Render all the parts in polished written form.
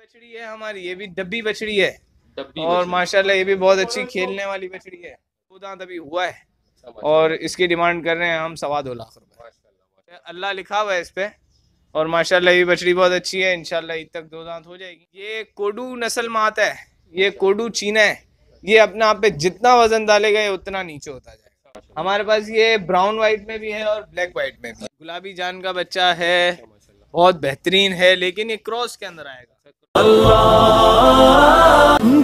बछड़ी है हमारी, ये भी डब्बी बछड़ी है। डब्बी और बछड़ी। माशाल्लाह ये भी बहुत अच्छी खेलने वाली बछड़ी है। 2 दांत अभी हुआ है। अच्छा, और माशाल्लाह। इसकी डिमांड कर रहे हैं हम 2.25 लाख रुपए। माशाल्लाह, माशाल्लाह। अल्लाह लिखा हुआ है इस पे। और माशाल्लाह ये बछड़ी बहुत अच्छी है, इंशाल्लाह ईद तक 2 दांत हो जाएगी। ये कोडू नस्ल में आता है, ये कोडू चीना है। ये अपने आप पे जितना वजन डालेगा ये उतना नीचे होता जाएगा। माशाल्लाह, हमारे पास ये ब्राउन व्हाइट में भी है और ब्लैक व्हाइट में भी। गुलाबी जान का बच्चा है, अच्छा, माशाल्लाह। बहुत बेहतरीन है, लेकिन ये क्रॉस के अंदर आएगा।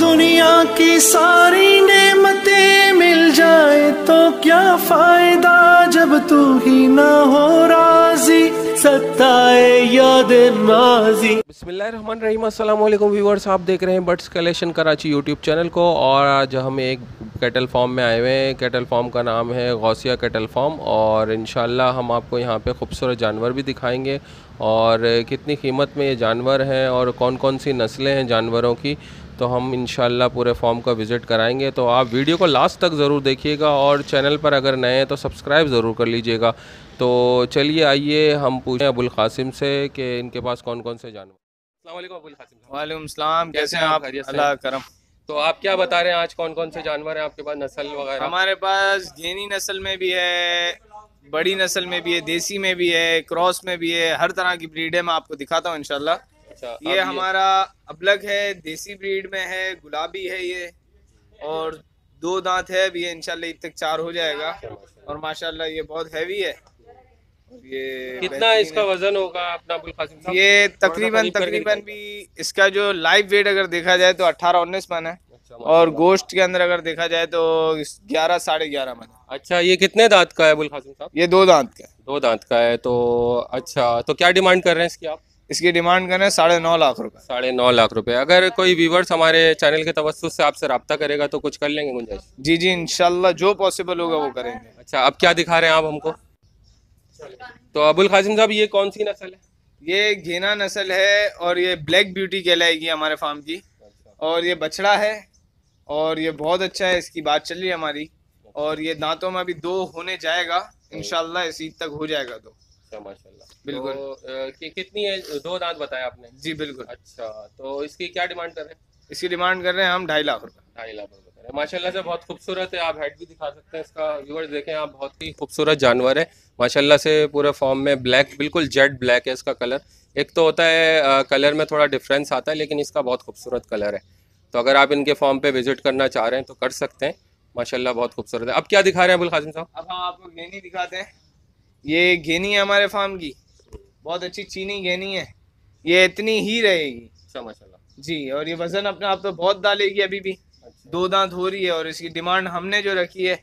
दुनिया की सारी नेमतें मिल जाए तो क्या फायदा जब तू ही ना हो राजी, सत्ताए याद नाजी। बिस्मिल्लाहिर्रहमानिर्रहीम, अस्सलाम वालेकुम व्यूअर्स, आप देख रहे हैं birds collection Karachi YouTube channel को। और आज हम एक कैटल फार्म में आए हुए हैं। कैटल फार्म का नाम है गौसिया कैटल फार्म। और इंशाल्लाह हम आपको यहाँ पे खूबसूरत जानवर भी दिखाएंगे और कितनी कीमत में ये जानवर हैं और कौन कौन सी नस्लें हैं जानवरों की, तो हम इंशाल्लाह पूरे फार्म का विज़िट कराएंगे। तो आप वीडियो को लास्ट तक ज़रूर देखिएगा और चैनल पर अगर नए हैं तो सब्सक्राइब ज़रूर कर लीजिएगा। तो चलिए आइए हम पूछें अबुल कासिम से कि इनके पास कौन कौन से जानवर। अस्सलाम वालेकुम अबुल कासिम साहब। वालेकुम सलाम, कैसे हैं आप? खैरियत से? अल्लाह करम। तो आप क्या बता रहे हैं, आज कौन कौन से जानवर हैं आपके पास, नस्ल वगैरह? हमारे पास गेनी नस्ल में भी है, बड़ी नस्ल में भी है, देसी में भी है, क्रॉस में भी है, हर तरह की ब्रीड है। मैं आपको दिखाता हूँ इंशाल्लाह। अच्छा, ये हमारा अबलग है, देसी ब्रीड में है, गुलाबी है ये, और 2 दांत है। अभी ये इंशाल्लाह ईद तक 4 हो जाएगा। और माशाल्लाह ये बहुत हैवी है। और ये कितना बेहतरीन इसका है। वजन होगा अपना अबुल कासिम साहब? ये थोड़ा सा तकरीबन करीब करके तकरीबन दिखाइए। भी इसका जो लाइव वेट अगर देखा जाए तो 18-19 मन है। अच्छा, और माशाल्लाह। गोश्त के अंदर अगर देखा जाए तो 11 साढ़े 11 मन है। अच्छा, ये कितने दांत का है अबुल कासिम साहब? ये 2 दांत का है। 2 दांत का है। तो अच्छा, तो क्या डिमांड कर रहे हैं इसकी आप? इसकी डिमांड करें 9.5 लाख रुपए। 9.5 लाख रुपए। अगर कोई व्यूवर्स हमारे चैनल के तवस्सुस से आपसे रब्ता करेगा तो कुछ कर लेंगे गुंजाइश? जी जी, इंशाल्लाह जो पॉसिबल होगा वो करेंगे। अच्छा, अब क्या दिखा रहे हैं आप हमको? तो अबुल कासिम साहब, ये कौन सी नस्ल है? ये घेना नस्ल है और ये ब्लैक ब्यूटी कहलाएगी हमारे फार्म की। और ये बछड़ा है और ये बहुत अच्छा है, इसकी बात चल रही है हमारी। और ये दांतों में अभी 2 होने जाएगा, इंशाल्लाह इस ईद तक हो जाएगा 2। अच्छा, माशाल्लाह। बिल्कुल। तो कितनी है? 2 दांत बताया आपने? जी बिल्कुल। अच्छा, तो इसकी क्या डिमांड कर रहे हैं? इसकी डिमांड कर रहे हैं हम 2.5 लाख रुपए। 2.5 लाख रुपए कर रहे हैं। माशाल्लाह से बहुत खूबसूरत है। आप हेड भी दिखा सकते हैं इसका। व्यूअर्स देखें आप, बहुत ही खूबसूरत जानवर है माशाल्लाह से। पूरे फॉर्म में ब्लैक, बिल्कुल जेट ब्लैक है इसका कलर। एक तो होता है कलर में थोड़ा डिफरेंस आता है, लेकिन इसका बहुत खूबसूरत कलर है। तो अगर आप इनके फॉर्म पे विजिट करना चाह रहे हैं तो कर सकते हैं। माशाल्लाह बहुत खूबसूरत है। अब क्या दिखा रहे हैं अबुल कासिम साहब? अब हम आपको घेनी दिखाते हैं। ये घेनी है हमारे फार्म की, बहुत अच्छी चीनी घेनी है। ये इतनी ही रहेगी। अच्छा, माशाल्लाह जी। और ये वजन अपने आप तो बहुत डालेगी अभी भी। अच्छा। 2 दांत हो रही है और इसकी डिमांड हमने जो रखी है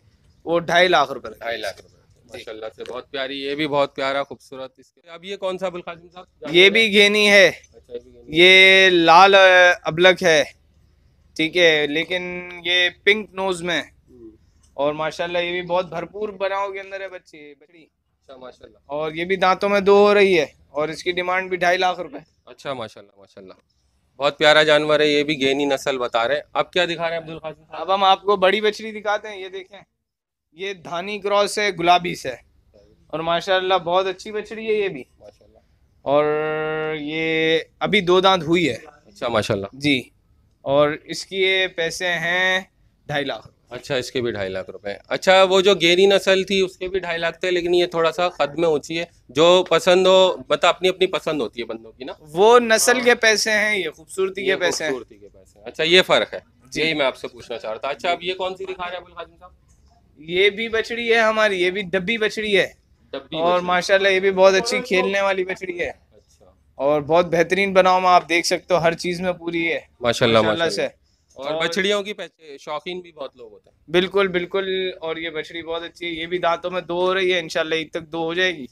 वो 2.5 लाख रुपए। 2.5 लाख रुपए माशाल्लाह से। बहुत प्यारी, ये भी बहुत प्यारा खूबसूरत। इसके अब ये कौन सा अबुल कासिम साहब? ये भी घेनी है। अच्छा, ये भी घेनी। ये लाल अबलक है, ठीक है, लेकिन ये पिंक नोज में है। और माशाल्लाह ये भी बहुत भरपूर बनाव के अंदर है बछड़ी। अच्छा, माशाल्लाह। और ये भी दांतों में 2 हो रही है और इसकी डिमांड भी 2.5 लाख रुपए। अच्छा, माशाल्लाह माशाल्लाह, बहुत प्यारा जानवर है। ये भी गेनी नस्ल बता रहे हैं। अब क्या दिखा रहे हैं अब्दुल कासिम साहब? अब हम आपको बड़ी बछड़ी दिखाते हैं। ये देखें, ये धानी क्रॉस है गुलाबी से। और माशाल्लाह बहुत अच्छी बछड़ी है ये भी। माशाल्लाह। और ये अभी 2 दांत हुई है। अच्छा, माशाल्लाह जी। और इसकी ये पैसे हैं 2.5 लाख। अच्छा, इसके भी 2.5 लाख रुपए। अच्छा, वो जो गेनी नस्ल थी उसके भी 2.5 लाख थे, लेकिन ये थोड़ा सा कद में ऊंची है। जो पसंद हो, मतलब अपनी अपनी पसंद होती है बंदों की ना। वो नस्ल के पैसे हैं, ये खूबसूरती के पैसे हैं। खूबसूरती के पैसे हैं। अच्छा, ये फर्क है, यही मैं आपसे पूछना चाह रहा था। अच्छा, अब ये कौन सी दिखा रहे हैं अबुल कासिम साहब? ये भी बछड़ी है हमारी, ये भी डब्बी बछड़ी है। डब्बी और बछड़ी। माशाल्लाह ये भी बहुत अच्छी खेलने वाली बछड़ी है। अच्छा, और बहुत बेहतरीन बनाव में, आप देख सकते हो हर चीज में पूरी है माशाल्लाह माशाल्लाह माशाल्लाह। से। और बछड़ियों की शौकीन भी बहुत लोग होते हैं। बिल्कुल बिल्कुल। और ये बछड़ी बहुत अच्छी है, ये भी दांतों में 2 हो रही है, इंशाल्लाह ईद तक 2 हो जाएगी।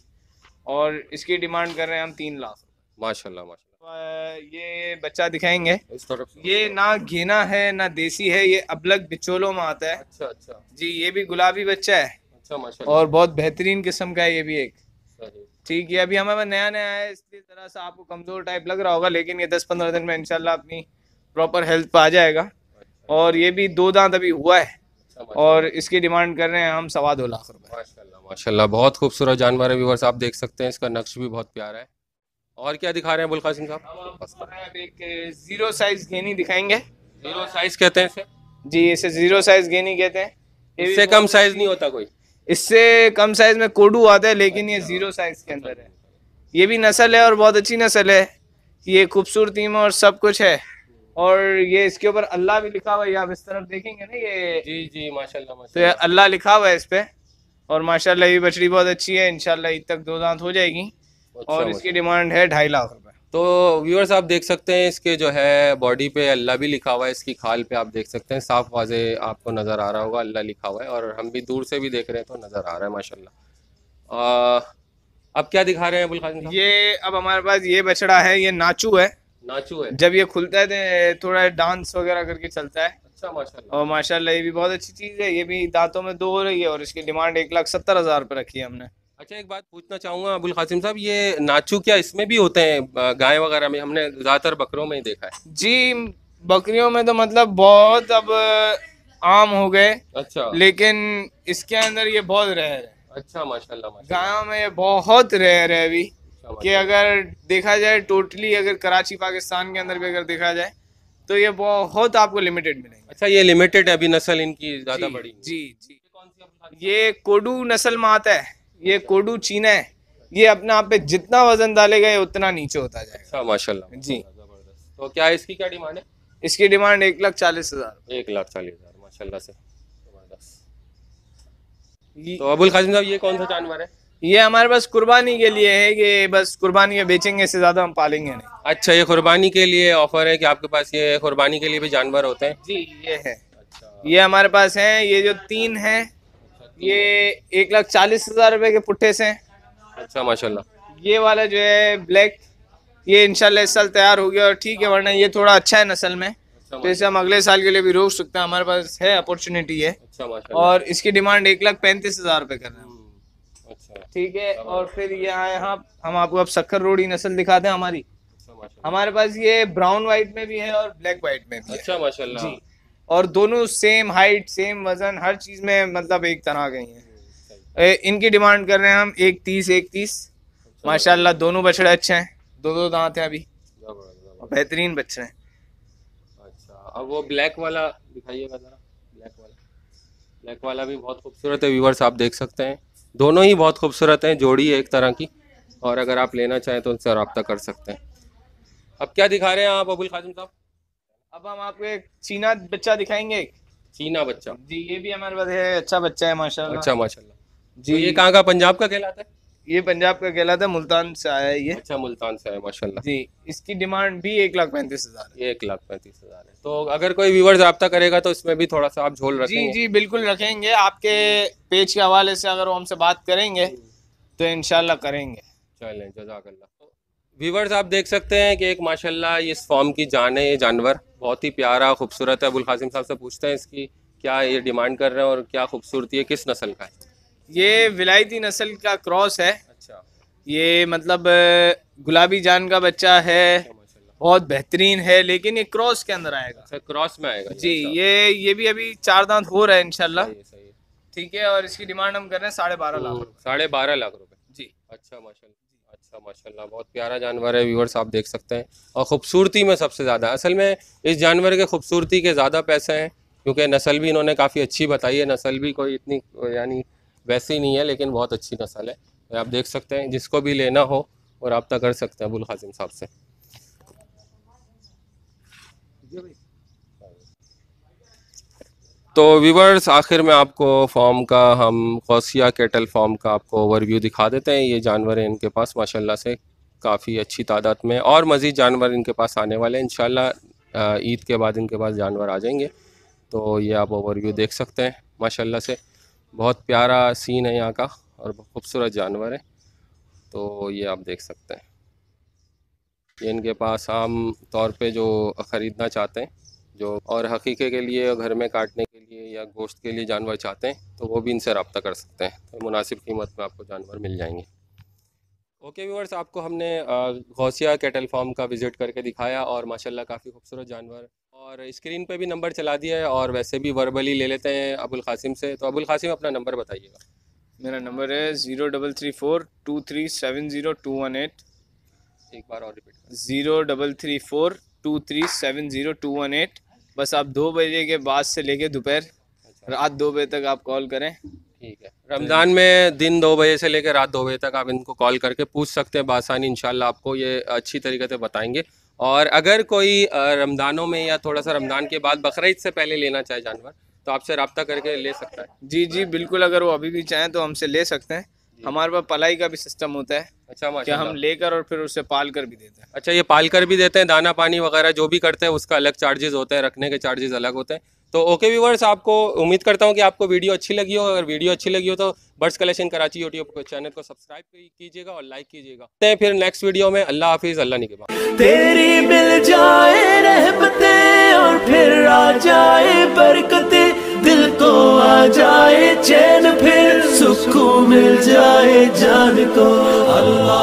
और इसकी डिमांड कर रहे हैं हम 3 लाख। माशाल्लाह माशाल्लाह। ये बच्चा दिखाएंगे। इस तरफ से। ये ना घेना है ना देसी है, ये अबलग बिचोलों में आता है। अच्छा अच्छा। जी। ये भी गुलाबी बच्चा है अच्छा, माशाल्लाह। और बहुत बेहतरीन किस्म का है ये भी एक। सही। ठीक है, अभी हमें नया नया है, इसलिए जरा सा आपको कमजोर टाइप लग रहा होगा, लेकिन ये 10-15 दिन में इंशाल्लाह अपनी प्रॉपर हेल्थ पे आ जाएगा। और ये भी 2 दांत अभी हुआ है। अच्छा, और इसकी डिमांड कर रहे हैं हम 2.25 लाख रुपए। माशाल्लाह माशाल्लाह, बहुत खूबसूरत जानवर है व्यूअर्स, आप देख सकते हैं। इसका नक्श भी बहुत प्यारा है और क्या दिखा रहे हैं अबुल कासिम साहब? हम आपको अब एक जीरो साइज गेनी दिखाएंगे। जीरो साइज कहते हैं इसे? जी, इसे जीरो साइज गेनी कहते हैं। ये भी इससे कम साइज नहीं होता कोई? इससे कम साइज में कोडू आता है, लेकिन ये जीरो साइज के अंदर है। ये भी नस्ल है और बहुत अच्छी नस्ल है। ये खूबसूरती में और सब कुछ है। और ये इसके ऊपर अल्लाह भी लिखा हुआ है, आप इस तरफ देखेंगे ना, ये जी जी माशाल्लाह तो माशाल्लाह। ये अल्लाह लिखा हुआ है इस पे। और माशाल्लाह ये बछड़ी बहुत अच्छी है, इंशाल्लाह ईद तक 2 दांत हो जाएगी। अच्छा, और इसकी डिमांड है 2.5 लाख रुपए। तो व्यूअर्स आप देख सकते हैं इसके जो है बॉडी पे अल्लाह भी लिखा हुआ है, इसकी खाल पे आप देख सकते हैं साफ वाजे आपको नज़र आ रहा होगा अल्लाह लिखा हुआ है, और हम भी दूर से भी देख रहे हैं तो नज़र आ रहा है माशाल्लाह। अब क्या दिखा रहे हैं अबुल कासिम साहब? ये अब हमारे पास ये बछड़ा है, ये नाचू है। नाचू है? जब ये खुलता है तो थोड़ा डांस वगैरह करके चलता है। अच्छा माशाल्लाह। और माशाल्लाह ये भी बहुत अच्छी चीज़ है। ये भी दांतों में 2 हो रही है और इसकी डिमांड 1,70,000 रुपये रखी है हमने। अच्छा एक बात पूछना चाहूँगा अबुल कासिम साहब, ये नाचू क्या इसमें भी होते हैं गाय वगैरह में? हमने ज़्यादातर बकरों में ही देखा है। जी, बकरियों में तो मतलब बहुत अब आम हो गए, अच्छा लेकिन इसके अंदर ये बहुत रेयर है। अच्छा माशाल्लाह माशाल्लाह। गायों में ये बहुत रेयर है अभी, अच्छा, कि अगर देखा जाए टोटली, अगर कराची पाकिस्तान के अंदर भी अगर देखा जाए तो ये बहुत आपको लिमिटेड मिलेंगे। अच्छा ये लिमिटेड है अभी, नस्ल इनकी ज़्यादा जी, बड़ी? जी जी। कौन सी अबुल कासिम? ये कोडू नस्ल में आता है, ये कोडू चीना है। ये अपने आप पे जितना वजन डालेगा ये उतना नीचे होता जाएगा। अच्छा माशाल्लाह जी। जबरदस्त। तो क्या इसकी क्या डिमांड है? इसकी डिमांड 1,40,000। 1,40,000 माशाल्लाह से जबरदस्त। ये तो अबुल कासिम साहब ये कौन सा जानवर है? ये हमारे पास कुर्बानी के लिए है, कि बस कुर्बानी में बेचेंगे, इससे ज्यादा हम पालेंगे नहीं। अच्छा ये कुर्बानी के लिए ऑफर है कि आपके पास ये कुर्बानी के लिए भी जानवर होते हैं? जी, ये है। अच्छा ये हमारे पास है, ये जो 3 हैं, ये 1,40,000 रुपए के पुट्ठे से हैं। अच्छा माशाल्लाह। ये वाला जो है ब्लैक, ये इंशाल्लाह इस साल तैयार हो गया और ठीक है, वरना ये थोड़ा अच्छा है नस्ल में, तो इसे हम अगले साल के लिए भी रोक सकते हैं। हमारे पास है, अपॉर्चुनिटी है। अच्छा माशाल्लाह। और इसकी डिमांड 1,35,000 रुपए कर रहे हैं। अच्छा ठीक है। और फिर यहाँ हम आपको अब सक्खर रोड़ी नस्ल दिखाते हैं हमारी। अच्छा माशाल्लाह। हमारे पास ये ब्राउन व्हाइट में भी है और ब्लैक व्हाइट में भी है। अच्छा माशाल्लाह। जी। और दोनों सेम हाइट, सेम वजन, हर चीज में मतलब एक तरह के ही हैं। इनकी डिमांड कर रहे हैं हम 1,30,1,30। माशाल्लाह दोनों बछड़े अच्छे हैं, 2 दांत हैं अभी, और बेहतरीन बच्चे हैं। अच्छा अब वो ब्लैक वाला दिखाइएगा ज़रा। ब्लैक वाला भी बहुत खूबसूरत है व्यूवर्स, आप देख सकते हैं दोनों ही बहुत खूबसूरत हैं, जोड़ी है एक तरह की, और अगर आप लेना चाहें तो उनसे रब्ता कर सकते हैं। अब क्या दिखा रहे हैं आप अबुल कासिम साहब? अब हम आपको एक चीना बच्चा दिखाएंगे। चीना बच्चा? जी, ये भी हमारे पास है, अच्छा बच्चा है माशाल्लाह। अच्छा माशाल्लाह। जी, तो ये कहाँ का, पंजाब का कहलाता है? ये पंजाब का कहलाता है, मुल्तान से आया है ये। अच्छा मुल्तान से है माशाल्लाह। जी, इसकी डिमांड भी 1,35,000 है। ये 1,35,000 है। तो अगर कोई व्यूवर्स रब्ता करेगा तो इसमें भी थोड़ा सा आप झोल जी रखेंगे? जी बिल्कुल रखेंगे। आपके पेज के हवाले से अगर वो हमसे बात करेंगे तो इंशाल्लाह करेंगे। चलें जज़ाकल्लाह। व्यूवर्स आप देख सकते हैं कि एक माशाल्लाह ये इस फॉर्म की जान है, ये जानवर बहुत ही प्यारा खूबसूरत है। अबुल कासिम साहब से पूछते हैं इसकी क्या ये डिमांड कर रहे हैं और क्या खूबसूरती है, किस नस्ल का है? ये विलायती नस्ल का क्रॉस है। अच्छा ये मतलब गुलाबी जान का बच्चा है, माशाल्लाह। बहुत बेहतरीन है, लेकिन ये क्रॉस के अंदर आएगा। अच्छा क्रॉस में आएगा जी, अच्छा। ये भी अभी 4 दांत हो रहा है इंशाल्लाह। सही है। ठीक है। और इसकी डिमांड हम कर रहे हैं 12.5 लाख रुपए। 12.5 लाख रुपए? जी। अच्छा माशाल्लाह। अच्छा माशाल्लाह बहुत प्यारा जानवर है व्यूवर्स, आप देख सकते हैं। और ख़ूबसूरती में सबसे ज़्यादा, असल में इस जानवर के खूबसूरती के ज़्यादा पैसे हैं, क्योंकि नस्ल भी इन्होंने काफ़ी अच्छी बताई है। नस्ल भी कोई इतनी यानी वैसी नहीं है, लेकिन बहुत अच्छी नस्ल है। तो आप देख सकते हैं, जिसको भी लेना हो और रब्ता कर सकते हैं अबुल कासिम साहब से। तो व्यूवर्स आखिर में आपको फॉर्म का, हम गौसिया कैटल फॉर्म का आपको ओवरव्यू दिखा देते हैं। ये जानवर हैं इनके पास माशाल्लाह से काफ़ी अच्छी तादाद में, और मज़ीद जानवर इनके पास आने वाले हैं इंशाल्लाह। ईद के बाद इनके पास जानवर आ जाएंगे। तो ये आप ओवरव्यू देख सकते हैं माशाल्लाह से, बहुत प्यारा सीन है यहाँ का और खूबसूरत जानवर है। तो ये आप देख सकते हैं, ये इनके पास आम तौर पे जो ख़रीदना चाहते हैं, जो और हकीके के लिए, घर में काटने के लिए या गोश्त के लिए जानवर चाहते हैं, तो वो भी इनसे रब्ता कर सकते हैं। तो मुनासिब कीमत में आपको जानवर मिल जाएंगे। ओके व्यूअर्स, आपको हमने गौसिया कैटल फार्म का विज़िट करके दिखाया, और माशाल्लाह काफ़ी खूबसूरत जानवर, और स्क्रीन पे भी नंबर चला दिया है, और वैसे भी वर्बली ले लेते हैं अबुल कासिम से। तो अबुल कासिम अपना नंबर बताइएगा। मेरा नंबर है 033423702118। एक बार और रिपीट करें। 033423702118। बस आप 2 बजे के बाद से लेके दोपहर रात 2 बजे तक आप कॉल करें। ठीक है, रमज़ान में दिन 2 बजे से लेकर रात 2 बजे तक आप इनको कॉल करके पूछ सकते हैं बासानी, इंशाल्लाह आपको ये अच्छी तरीके से बताएंगे। और अगर कोई रमज़ानों में या थोड़ा सा रमज़ान के बाद बकरीद से पहले लेना चाहे जानवर तो आपसे रब्ता करके ले सकता है। जी जी बिल्कुल, अगर वो अभी भी चाहें तो हमसे ले सकते हैं। हमारे पास पलाई का भी सिस्टम होता है। अच्छा, क्या माशाल्लाह। हम लेकर और फिर उसे पाल कर भी देते हैं। अच्छा, ये पाल कर भी देते हैं, दाना पानी वगैरह जो भी करते हैं उसका अलग चार्जेस होते हैं, रखने के चार्जेस अलग होते हैं। तो ओके व्यूअर्स, आपको उम्मीद करता हूँ कि आपको वीडियो अच्छी लगी हो। अगर वीडियो अच्छी लगी हो तो birds collection Karachi YouTube channel को सब्सक्राइब कीजिएगा और लाइक कीजिएगा। फिर नेक्स्ट वीडियो में। अल्लाह हाफिज़, अल्लाह निगहबान। तेरी मिल जाए रहमतें और फिर आ जाए बरकतें, दिल को आ जाए चैन, फिर सुकून मिल जाए जान को। अल्लाह